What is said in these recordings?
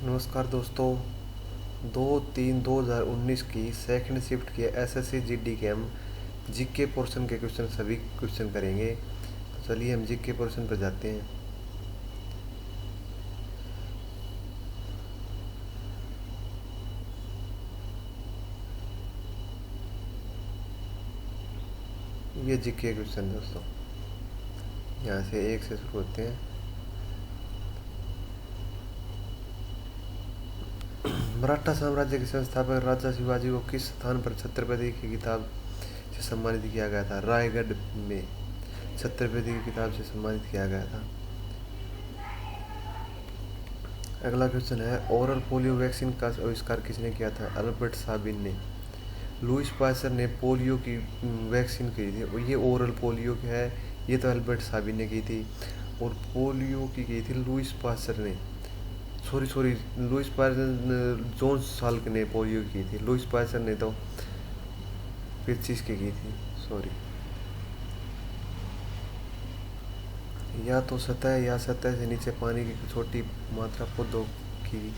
नमस्कार दोस्तों। 2/3/2019 की सेकंड शिफ्ट के एसएससी जीडी के हम जीके पोर्शन के क्वेश्चन सभी क्वेश्चन करेंगे। तो चलिए हम जीके पोर्शन पर जाते हैं। ये जीके क्वेश्चन दोस्तों, यहाँ से एक से शुरू होते हैं। मराठा साम्राज्य के संस्थापक राजा शिवाजी को किस स्थान पर छत्रपति की किताब से सम्मानित किया गया था? रायगढ़ में छत्रपति की किताब से सम्मानित किया गया था। अगला क्वेश्चन है, ओरल पोलियो वैक्सीन का आविष्कार किसने किया था? अल्बर्ट साबिन ने। लुईस पास्चर ने पोलियो की वैक्सीन की थी, और ये ओरल पोलियो की है, ये तो अल्बर्ट साबिन ने की थी। और पोलियो की थी लुईस पास्चर ने। Sorry, Lewis pasture John Salk ने पोलियो की थी, लुईस पास्चर ने तो किस चीज़ की थी, सॉरी। या तो सतह या सतह से नीचे पानी की छोटी मात्रा पौधों की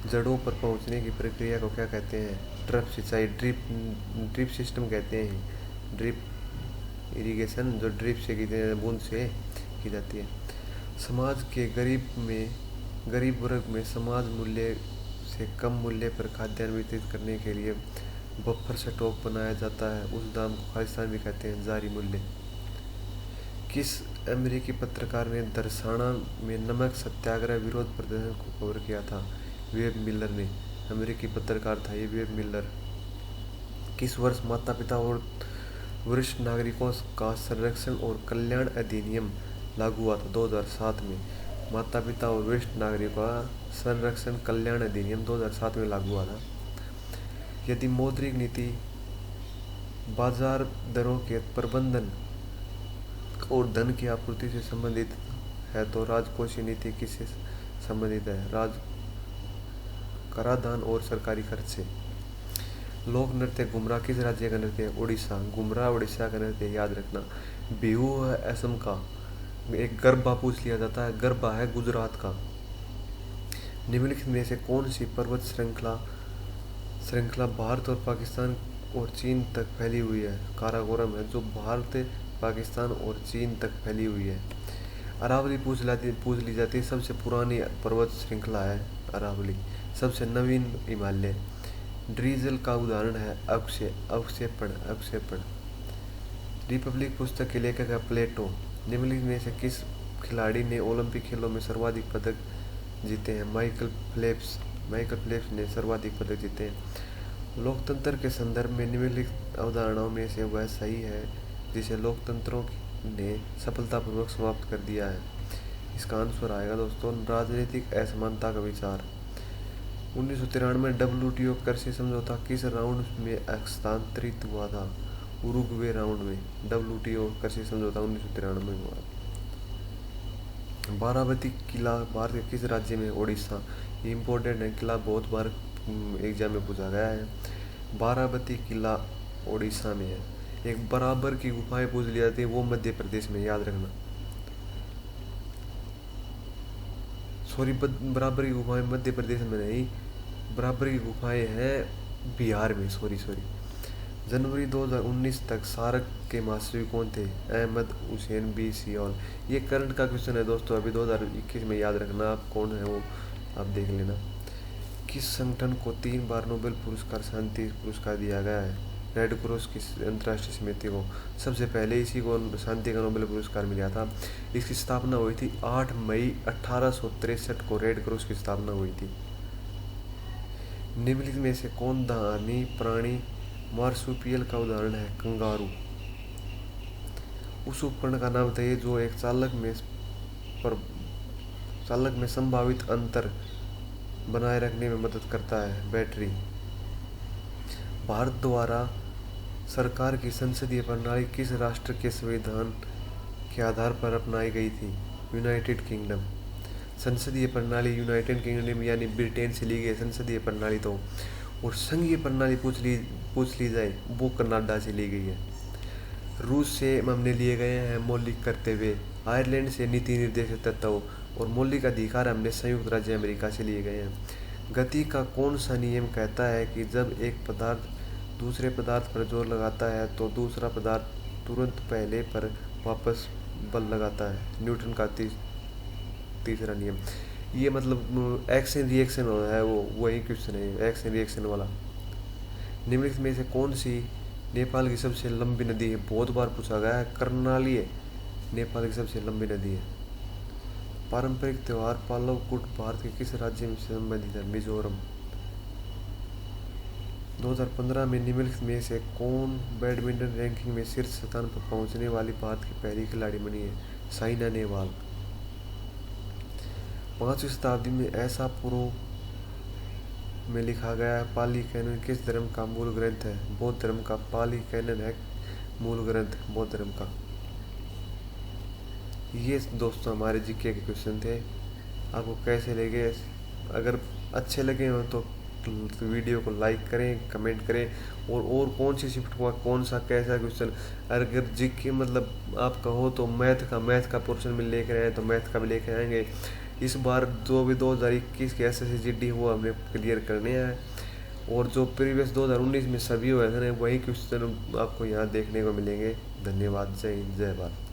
जड़ों पर पहुंचने की प्रक्रिया को क्या कहते हैं? ड्रिप सिंचाई, ड्रिप सिस्टम कहते हैं। ड्रिप इरिगेशन जो ड्रिप से की बूंद से की जाती है। समाज के गरीब वर्ग में समाज मूल्य से कम मूल्य पर खाद्यान्न वितरित करने के लिए बफर स्टॉक बनाया जाता है, उस दाम को खालिस्तान भी कहते हैं, जारी मूल्य। किस अमेरिकी पत्रकार ने दरसाना में नमक सत्याग्रह विरोध प्रदर्शन को कवर किया था? वेब मिलर ने। अमेरिकी पत्रकार था ये वेब मिलर। किस वर्ष माता पिता और वरिष्ठ नागरिकों का संरक्षण और कल्याण अधिनियम लागू हुआ था? 2007 में। माता पिता और वरिष्ठ नागरिकों का संरक्षण कल्याण अधिनियम 2007 में लागू हुआ था। यदि मौद्रिक नीति बाजार दरों के प्रबंधन और धन की आपूर्ति से संबंधित है तो राजकोषीय नीति किससे संबंधित है? कराधान और सरकारी खर्च से। लोक नृत्य घुमरा किस राज्य का नृत्य है? उड़ीसा। घुमरा उड़ीसा का नृत्य, याद रखना। बिहू है असम का। एक गरबा पूछ लिया जाता है, गरबा है गुजरात का। निम्नलिखित में से कौन सी पर्वत श्रृंखला भारत और पाकिस्तान और चीन तक फैली हुई है? काराकोरम है, जो भारत, पाकिस्तान और चीन तक फैली हुई है। अरावली पूछ ली जाती है, सबसे पुरानी पर्वत श्रृंखला है अरावली। सबसे नवीन हिमालय। ड्रीजल का उदाहरण है अवक्षेपण। रिपब्लिक पुस्तक के लेखक है प्लेटो। निम्नलिखित में से किस खिलाड़ी ने ओलंपिक खेलों में सर्वाधिक पदक जीते हैं? माइकल फेल्प्स ने सर्वाधिक पदक जीते हैं। लोकतंत्र के संदर्भ में निम्नलिखित अवधारणाओं में से वह सही है जिसे लोकतंत्रों ने सफलतापूर्वक समाप्त कर दिया है? इसका आंसर आएगा दोस्तों, राजनीतिक असमानता का विचार। 1993 में WTO कृषि समझौता किस राउंड में हस्तांतरित हुआ था? उरुग्वे राउंड में WTO कृषि समझौता 1993 में हुआ। बाराबती किला भारत के किस राज्य में? ओडिशा। ये इम्पोर्टेंट है, किला बहुत बार एग्जाम में पूछा गया है। बाराबती किला ओडिशा में है। एक बराबर की गुफाएं पूछ ली जाती है, वो मध्य प्रदेश में, याद रखना। सॉरी, बराबर की गुफाएं मध्य प्रदेश में नहीं, बराबर की गुफाएं हैं बिहार में। सॉरी। जनवरी 2019 तक सार्क के महासचिव कौन थे? अहमद हुसैन बी सियोल। ये करंट का क्वेश्चन है दोस्तों, अभी 2021 में, याद रखना आप कौन है वो, आप देख लेना। किस संगठन को 3 बार नोबेल पुरस्कार शांति पुरस्कार दिया गया है? रेड क्रॉस की अंतर्राष्ट्रीय समिति को। सबसे पहले इसी को शांति का नोबेल पुरस्कार मिला था। इसकी स्थापना हुई थी 8 मई 1863 को, रेड क्रॉस की स्थापना हुई थी। निम्नलिखित में से कौन दानी प्राणी मार्सुपियल का उदाहरण है? कंगारू। उस उपकरण का नाम बताइए जो एक चालक में संभावित अंतर बनाए रखने में मदद करता है? बैटरी। भारत द्वारा सरकार की संसदीय प्रणाली किस राष्ट्र के संविधान के आधार पर अपनाई गई थी? United kingdom. संसदीय प्रणाली यूनाइटेड किंगडम यानी ब्रिटेन से ली गई संसदीय प्रणाली तो। और संघीय प्रणाली पूछ ली जाए, वो कनाडा से ली गई है। रूस से हमने लिए गए हैं मौलिक करते हुए। आयरलैंड से नीति निर्देशित तत्व। और मौलिक अधिकार हमने संयुक्त राज्य अमेरिका से लिए गए हैं। गति का कौन सा नियम कहता है कि जब एक पदार्थ दूसरे पदार्थ पर जोर लगाता है तो दूसरा पदार्थ तुरंत पहले पर वापस बल लगाता है? न्यूटन का तीसरा नियम। ये मतलब एक्शन रिएक्शन होता है, वो वही क्वेश्चन है, एक्शन रिएक्शन वाला। निम्नलिखित में से कौन सी नेपाल की सबसे लंबी नदी है? बहुत बार पूछा गया है, कर्णाली है नेपाल की सबसे लंबी नदी है। पारंपरिक त्योहार पालव कुट भारत के किस राज्य में संबंधित है? मिजोरम। 2015 में निम्नलिखित में से कौन बैडमिंटन रैंकिंग में शीर्ष स्थान पर पहुंचने वाली भारत की पहली खिलाड़ी बनी है? साइना नेहवाल। 5वीं शताब्दी में ऐसा पूर्व में लिखा गया पाली कैनन किस धर्म का मूल ग्रंथ है? बौद्ध धर्म का। पाली कैनन है मूल ग्रंथ बौद्ध धर्म का। ये दोस्तों हमारे जीके के क्वेश्चन थे। आपको कैसे लगे? अगर अच्छे लगे हो तो वीडियो को लाइक करें, कमेंट करें। और कौन सी शिफ्ट हुआ, कौन सा कैसा क्वेश्चन, अगर जीके मतलब आप कहो तो मैथ का पोर्शन में लेकर आए तो मैथ का भी लेकर आएंगे। इस बार जो भी 2021 के SSC GD हुआ हमने क्लियर करने हैं, और जो प्रीवियस 2019 में सभी हुए थे वही क्वेश्चन आपको यहाँ देखने को मिलेंगे। धन्यवाद। जय हिंद, जय भारत।